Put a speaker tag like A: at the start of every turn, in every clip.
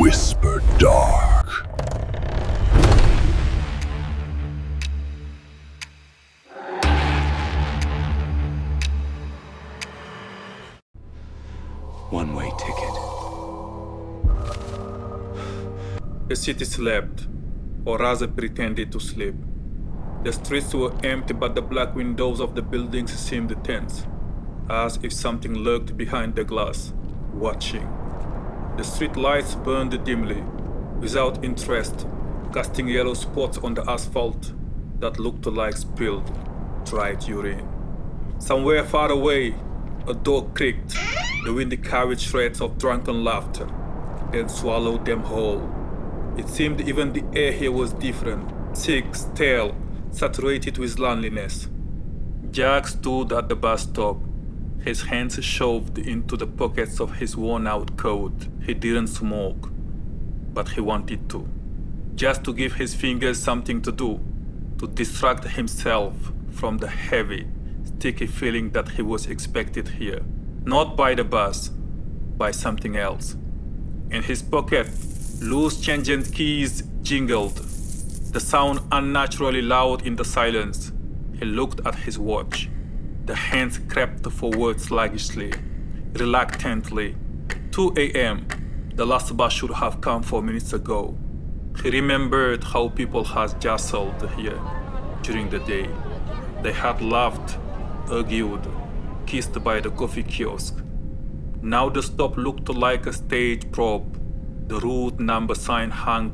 A: Whisper Dark.
B: One-way ticket.
C: The city slept, or rather pretended to sleep. The streets were empty, but the black windows of the buildings seemed tense, as if something lurked behind the glass, watching. The street lights burned dimly, without interest, casting yellow spots on the asphalt that looked like spilled, dried urine. Somewhere far away, a door creaked. The wind carried shreds of drunken laughter, then swallowed them whole. It seemed even the air here was different, thick, stale, saturated with loneliness. Jack stood at the bus stop, his hands shoved into the pockets of his worn-out coat. He didn't smoke, but he wanted to. Just to give his fingers something to do, to distract himself from the heavy, sticky feeling that he was expected here. Not by the bus, by something else. In his pocket, loose change and keys jingled, the sound unnaturally loud in the silence. He looked at his watch. The hands crept forward sluggishly, reluctantly. 2 a.m. The last bus should have come 4 minutes ago. He remembered how people had jostled here during the day. They had laughed, argued, kissed by the coffee kiosk. Now the stop looked like a stage prop. The route number sign hung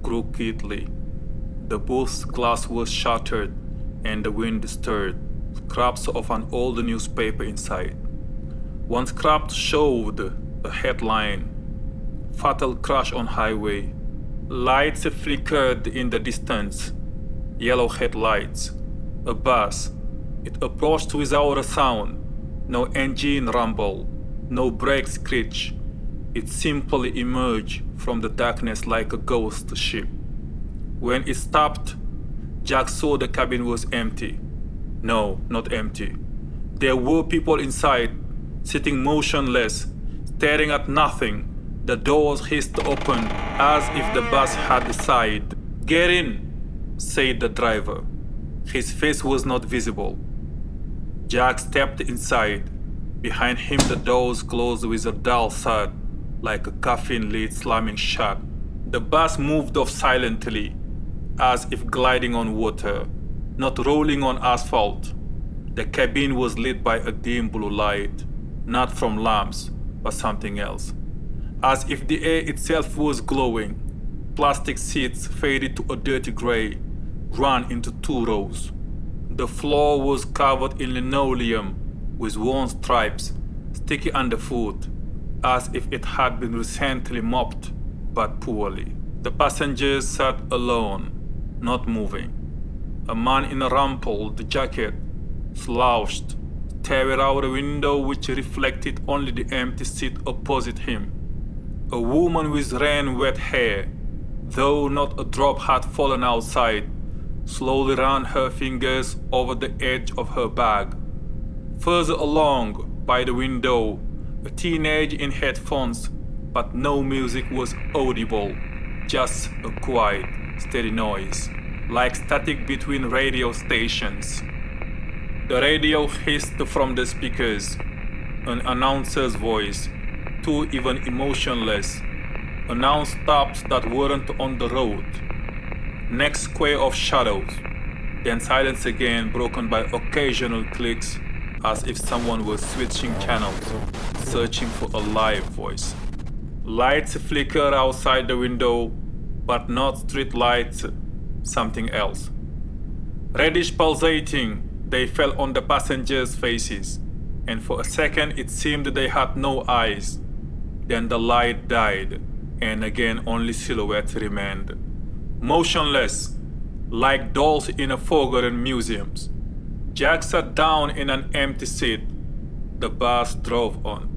C: crookedly. The booth's glass was shattered and the wind stirred scraps of an old newspaper inside. One scrap showed a headline, "Fatal Crash on Highway." Lights flickered in the distance, yellow headlights. A bus. It approached without a sound, no engine rumble, no brake screech. It simply emerged from the darkness like a ghost ship. When it stopped, Jack saw the cabin was empty. No, not empty. There were people inside, sitting motionless, staring at nothing. The doors hissed open as if the bus had decided. "Get in," said the driver. His face was not visible. Jack stepped inside. Behind him the doors closed with a dull thud, like a coffin lid slamming shut. The bus moved off silently, as if gliding on water, not rolling on asphalt. The cabin was lit by a dim blue light, not from lamps, but something else. As if the air itself was glowing. Plastic seats faded to a dirty gray, ran into 2 rows. The floor was covered in linoleum with worn stripes, sticky underfoot, as if it had been recently mopped, but poorly. The passengers sat alone, not moving. A man in a rumpled jacket slouched, staring out a window which reflected only the empty seat opposite him. A woman with rain-wet hair, though not a drop had fallen outside, slowly ran her fingers over the edge of her bag. Further along, by the window, a teenager in headphones, but no music was audible, just a quiet, steady noise, like static between radio stations. The radio hissed from the speakers, an announcer's voice, too even emotionless, announced stops that weren't on the road. Next square of shadows, then silence again broken by occasional clicks, as if someone was switching channels, searching for a live voice. Lights flickered outside the window, but not street lights, something else. Reddish pulsating, they fell on the passengers' faces, and for a second it seemed they had no eyes. Then the light died, and again only silhouettes remained. Motionless, like dolls in a forgotten museum. Jack sat down in an empty seat. The bus drove on.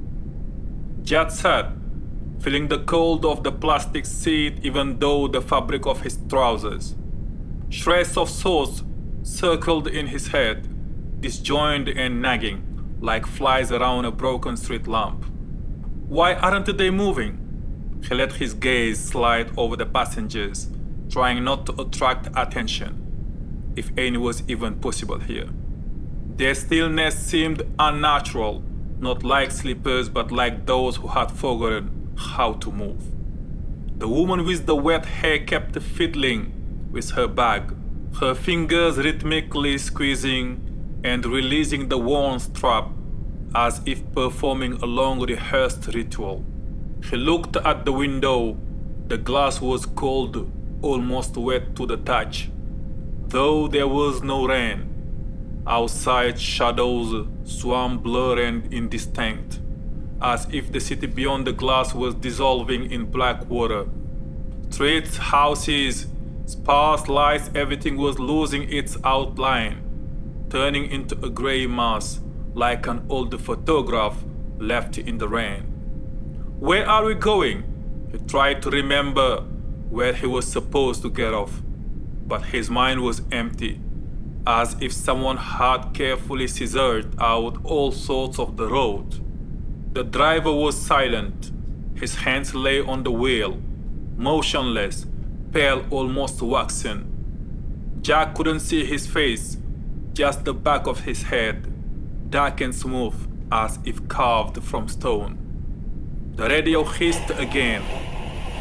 C: Jack sat, feeling the cold of the plastic seat even though the fabric of his trousers. Shreds of thoughts circled in his head, disjointed and nagging, like flies around a broken street lamp. Why aren't they moving? He let his gaze slide over the passengers, trying not to attract attention, if any was even possible here. Their stillness seemed unnatural, not like sleepers but like those who had forgotten how to move. The woman with the wet hair kept fiddling with her bag, her fingers rhythmically squeezing and releasing the worn strap as if performing a long-rehearsed ritual. He looked at the window. The glass was cold, almost wet to the touch, though there was no rain. Outside, shadows swam blurred and indistinct, as if the city beyond the glass was dissolving in black water. Streets, houses, sparse lights, everything was losing its outline, turning into a gray mass like an old photograph left in the rain. Where are we going? He tried to remember where he was supposed to get off, but his mind was empty, as if someone had carefully scissored out all sorts of the road. The driver was silent. His hands lay on the wheel, motionless, pale, almost waxen. Jack couldn't see his face, just the back of his head, dark and smooth as if carved from stone. The radio hissed again.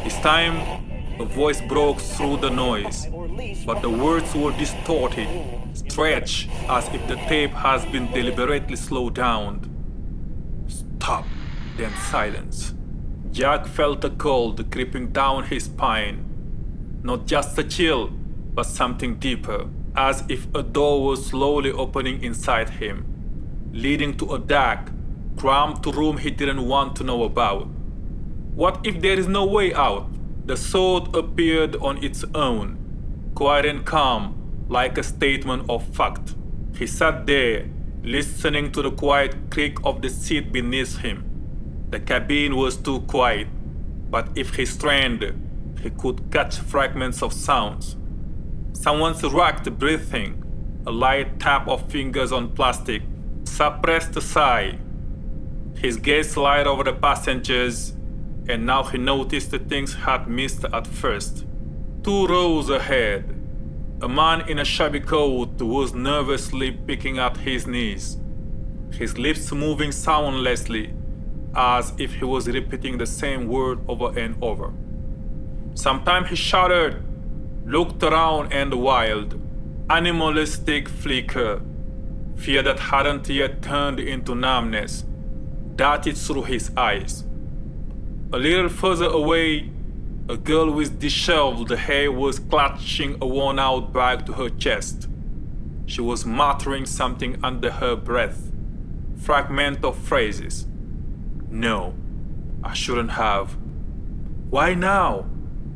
C: This time, a voice broke through the noise, but the words were distorted, stretched as if the tape has been deliberately slowed down. Stop, then silence. Jack felt a cold creeping down his spine. Not just a chill, but something deeper, as if a door was slowly opening inside him, leading to a dark, cramped room he didn't want to know about. What if there is no way out? The thought appeared on its own, quiet and calm, like a statement of fact. He sat there, listening to the quiet creak of the seat beneath him. The cabin was too quiet, but if he strained, he could catch fragments of sounds. Someone's racked breathing, a light tap of fingers on plastic, suppressed sigh. His gaze slid over the passengers, and now he noticed the things he had missed at first. 2 rows ahead, a man in a shabby coat was nervously picking at his knees, his lips moving soundlessly, as if he was repeating the same word over and over. Sometimes he shuddered, looked around, and a wild, animalistic flicker, fear that hadn't yet turned into numbness, darted through his eyes. A little further away, a girl with disheveled hair was clutching a worn-out bag to her chest. She was muttering something under her breath, fragment of phrases. No, I shouldn't have. Why now?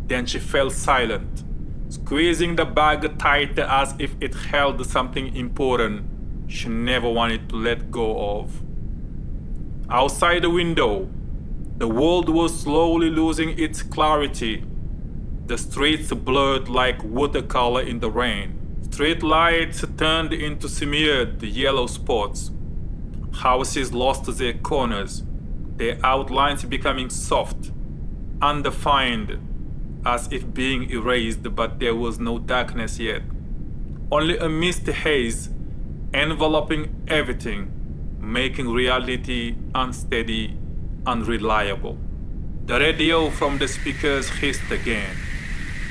C: Then she fell silent, squeezing the bag tighter as if it held something important she never wanted to let go of. Outside the window, the world was slowly losing its clarity. The streets blurred like watercolor in the rain. Street lights turned into smeared yellow spots. Houses lost their corners, their outlines becoming soft, undefined, as if being erased, but there was no darkness yet. Only a misty haze enveloping everything, making reality unsteady, unreliable. The radio from the speakers hissed again,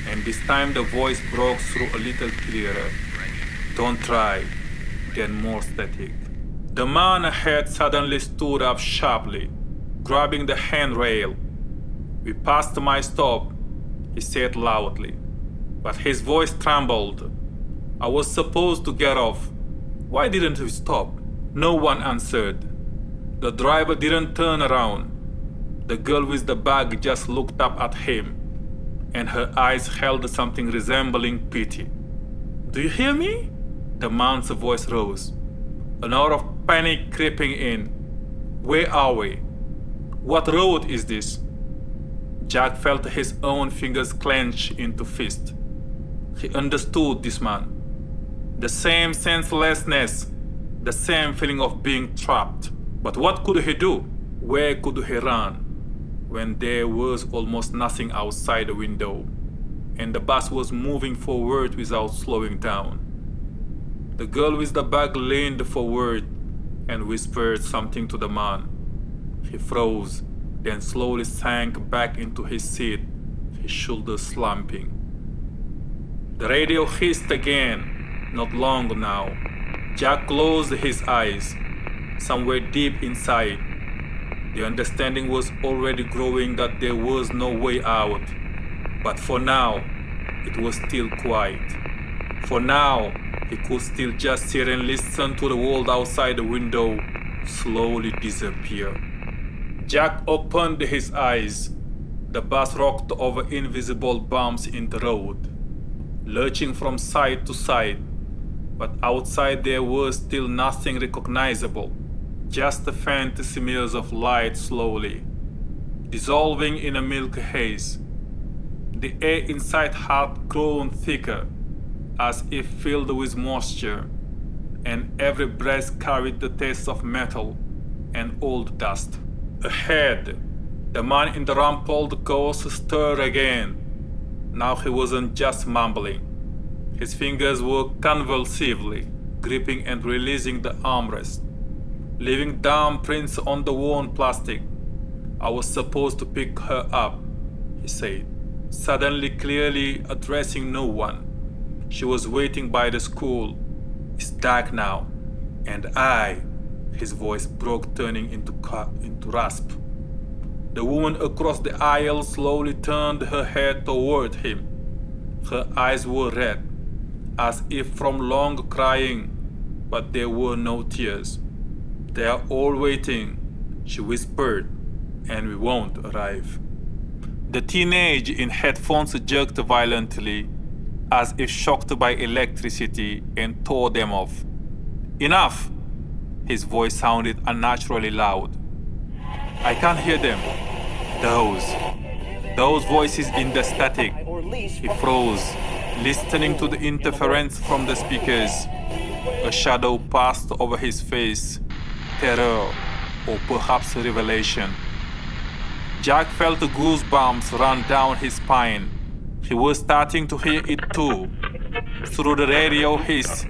C: and this time the voice broke through a little clearer. Don't try, then more static. The man ahead suddenly stood up sharply, grabbing the handrail. We passed my stop, he said loudly, but his voice trembled. I was supposed to get off. Why didn't we stop? No one answered. The driver didn't turn around. The girl with the bag just looked up at him, and her eyes held something resembling pity. Do you hear me? The man's voice rose, a note of panic creeping in. Where are we? What road is this? Jack felt his own fingers clench into fists. He understood this man. The same senselessness, the same feeling of being trapped. But what could he do? Where could he run? when there was almost nothing outside the window, and the bus was moving forward without slowing down. The girl with the bag leaned forward and whispered something to the man. He froze, then slowly sank back into his seat, his shoulders slumping. The radio hissed again, not long now. Jack closed his eyes. Somewhere deep inside, the understanding was already growing that there was no way out. But for now, it was still quiet. For now, he could still just sit and listen to the world outside the window slowly disappear. Jack opened his eyes. The bus rocked over invisible bumps in the road, lurching from side to side. But outside there was still nothing recognizable, just the faint smears of light slowly dissolving in a milky haze. The air inside had grown thicker, as if filled with moisture, and every breath carried the taste of metal and old dust. Ahead, the man in the rumpled coat stirred again. Now he wasn't just mumbling. His fingers were convulsively gripping and releasing the armrest, leaving damp prints on the worn plastic. "I was supposed to pick her up," he said, suddenly clearly addressing no one. "She was waiting by the school. It's dark now, and his voice broke, turning into rasp. The woman across the aisle slowly turned her head toward him. Her eyes were red, as if from long crying, but there were no tears. "They are all waiting," she whispered, "and we won't arrive." The teenage in headphones jerked violently, as if shocked by electricity, and tore them off. "Enough!" His voice sounded unnaturally loud. "I can't hear them. Those voices in the static." He froze, listening to the interference from the speakers. A shadow passed over his face, terror, or perhaps revelation. Jack felt the goosebumps run down his spine. He was starting to hear it too. Through the radio hiss,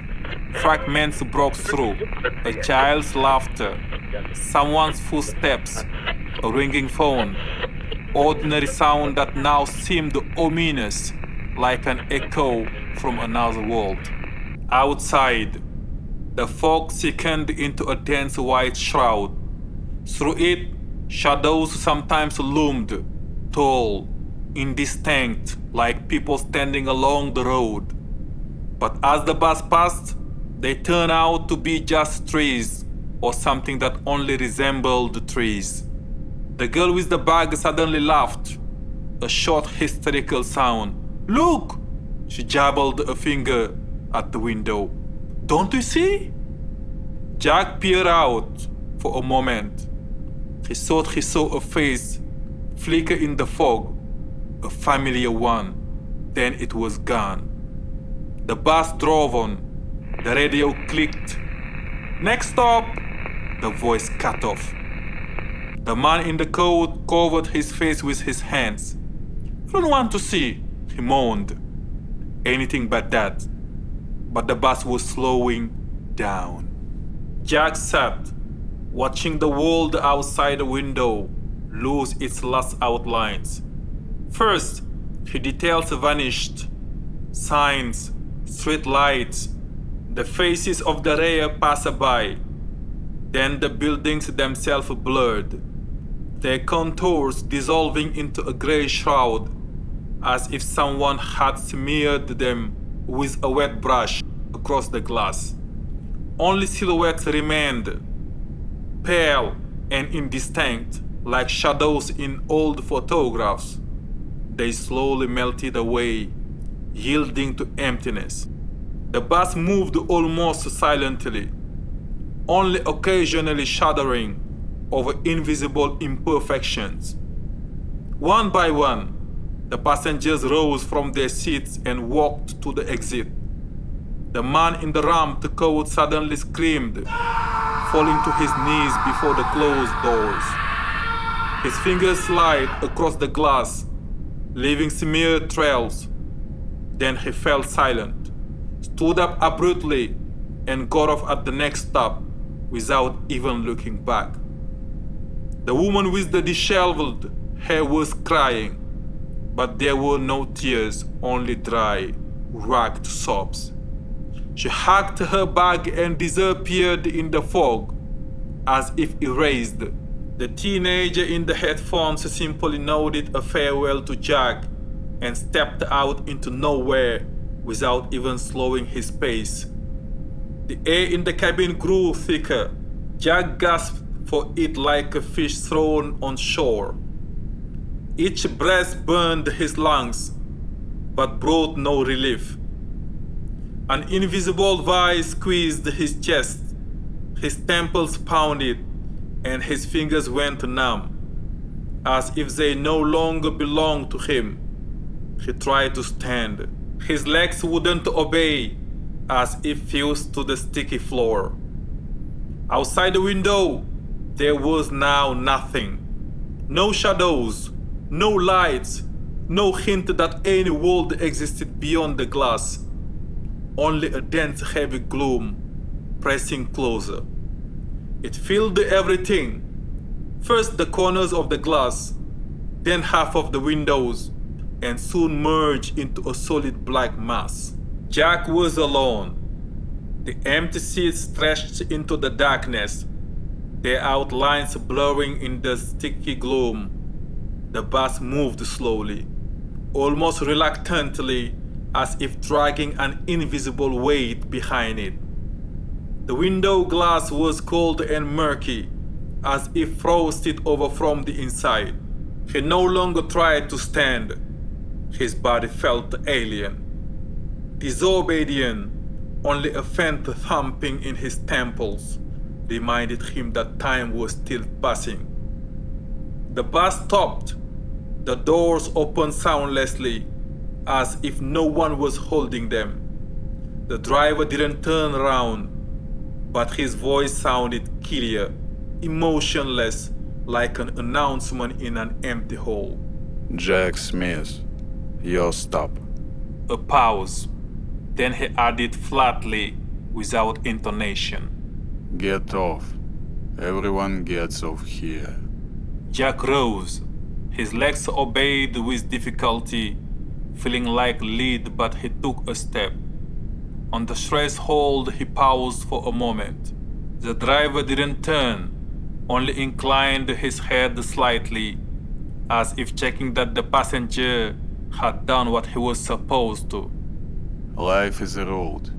C: fragments broke through. A child's laughter, someone's footsteps, a ringing phone. Ordinary sound that now seemed ominous, like an echo from another world. Outside, the fog thickened into a dense white shroud. Through it, shadows sometimes loomed, tall, indistinct, like people standing along the road. But as the bus passed, they turned out to be just trees, or something that only resembled trees. The girl with the bag suddenly laughed, a short hysterical sound. "Look!" She jabbled a finger at the window. "Don't you see?" Jack peered out for a moment. He thought he saw a face flicker in the fog, a familiar one. Then it was gone. The bus drove on. The radio clicked. "Next stop!" The voice cut off. The man in the coat covered his face with his hands. "I don't want to see," he moaned. Anything but that. But the bus was slowing down. Jack sat, watching the world outside the window lose its last outlines. First, the details vanished. Signs, street lights, the faces of the rare passerby. Then the buildings themselves blurred, their contours dissolving into a grey shroud, as if someone had smeared them with a wet brush across the glass. Only silhouettes remained, pale and indistinct, like shadows in old photographs. They slowly melted away, yielding to emptiness. The bus moved almost silently, only occasionally shuddering over invisible imperfections. One by one, the passengers rose from their seats and walked to the exit. The man in the rumped coat suddenly screamed, falling to his knees before the closed doors. His fingers slid across the glass, leaving smeared trails. Then he fell silent, stood up abruptly, and got off at the next stop without even looking back. The woman with the disheveled hair was crying, but there were no tears, only dry, ragged sobs. She hugged her bag and disappeared in the fog, as if erased. The teenager in the headphones simply nodded a farewell to Jack and stepped out into nowhere without even slowing his pace. The air in the cabin grew thicker. Jack gasped for it like a fish thrown on shore. Each breath burned his lungs, but brought no relief. An invisible vice squeezed his chest. His temples pounded, and his fingers went numb, as if they no longer belonged to him. He tried to stand. His legs wouldn't obey, as if fused to the sticky floor. Outside the window, there was now nothing. No shadows, no lights, no hint that any world existed beyond the glass. Only a dense, heavy gloom pressing closer. It filled everything. First the corners of the glass, then half of the windows, and soon merged into a solid black mass. Jack was alone. The empty seats stretched into the darkness, their outlines blurring in the sticky gloom. The bus moved slowly, almost reluctantly, as if dragging an invisible weight behind it. The window glass was cold and murky, as if frosted over from the inside. He no longer tried to stand. His body felt alien, disobedient. Only a faint thumping in his temples reminded him that time was still passing. The bus stopped. The doors opened soundlessly, as if no one was holding them. The driver didn't turn around, but his voice sounded clear, emotionless, like an announcement in an empty hall.
A: Jack Smith, your stop.
C: A pause. Then he added flatly, without intonation.
A: Get off. Everyone gets off here.
C: Jack rose. His legs obeyed with difficulty, feeling like lead, but he took a step. On the threshold, he paused for a moment. The driver didn't turn, only inclined his head slightly, as if checking that the passenger had done what he was supposed to.
A: Life is a road.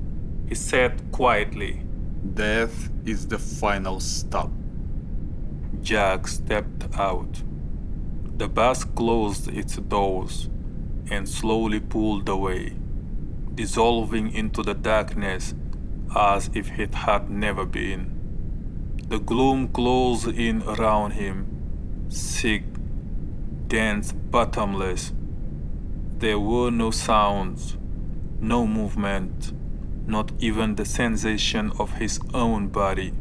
C: He said quietly.
A: Death is the final stop.
C: Jack stepped out. The bus closed its doors and slowly pulled away, dissolving into the darkness as if it had never been. The gloom closed in around him, thick, dense, bottomless. There were no sounds, no movement, not even the sensation of his own body.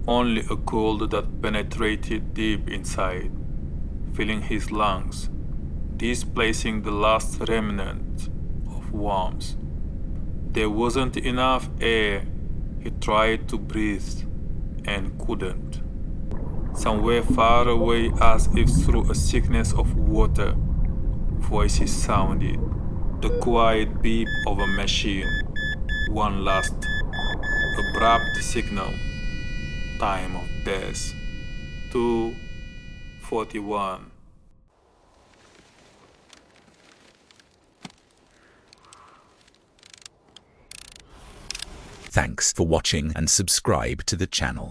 C: Only a cold that penetrated deep inside, filling his lungs, displacing the last remnant of warmth. There wasn't enough air. He tried to breathe and couldn't. Somewhere far away, as if through a thickness of water, voices sounded. The quiet beep of a machine. One last, abrupt signal. Time of death. 2:41.
D: Thanks for watching and subscribe to the channel.